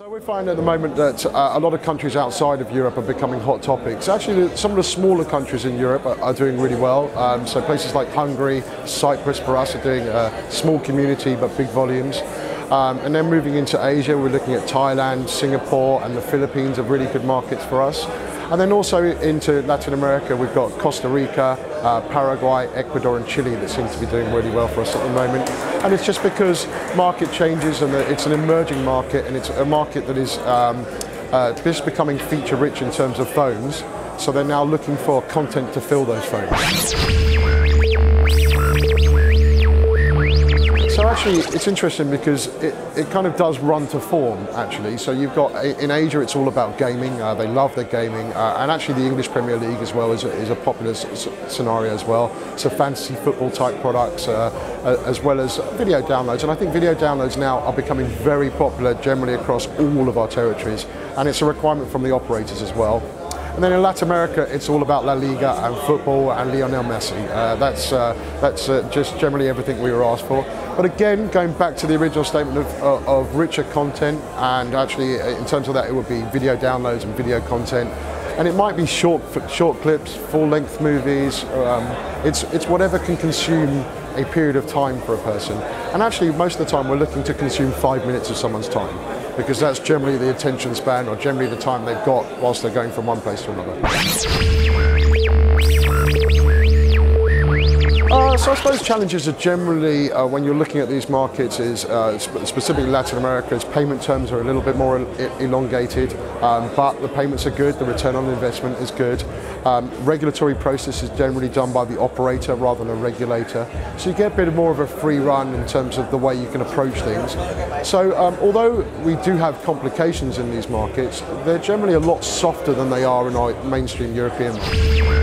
So we find at the moment that a lot of countries outside of Europe are becoming hot topics. Actually, some of the smaller countries in Europe are doing really well. So places like Hungary, Cyprus for us are doing a small community but big volumes. And then moving into Asia, we're looking at Thailand, Singapore and the Philippines are really good markets for us. And then also into Latin America, we've got Costa Rica, Paraguay, Ecuador and Chile that seem to be doing really well for us at the moment. And it's just because market changes and it's an emerging market, and it's a market that is just becoming feature rich in terms of phones. So they're now looking for content to fill those phones. So actually it's interesting because it kind of does run to form actually. So you've got, in Asia it's all about gaming, they love their gaming, and actually the English Premier League as well is a popular scenario as well. So fantasy football type products as well as video downloads, and I think video downloads now are becoming very popular generally across all of our territories, and it's a requirement from the operators as well. And then in Latin America, it's all about La Liga and football and Lionel Messi. That's just generally everything we were asked for. But again, going back to the original statement of richer content, and actually in terms of that, it would be video downloads and video content. And it might be short clips, full-length movies. It's whatever can consume a period of time for a person. And actually, most of the time, we're looking to consume 5 minutes of someone's time, because that's generally the attention span or generally the time they've got whilst they're going from one place to another. So I suppose challenges are generally, when you're looking at these markets, is specifically Latin America, is payment terms are a little bit more elongated, but the payments are good, the return on investment is good. Regulatory process is generally done by the operator rather than a regulator, so you get a bit more of a free run in terms of the way you can approach things. So although we do have complications in these markets, they're generally a lot softer than they are in our mainstream European markets.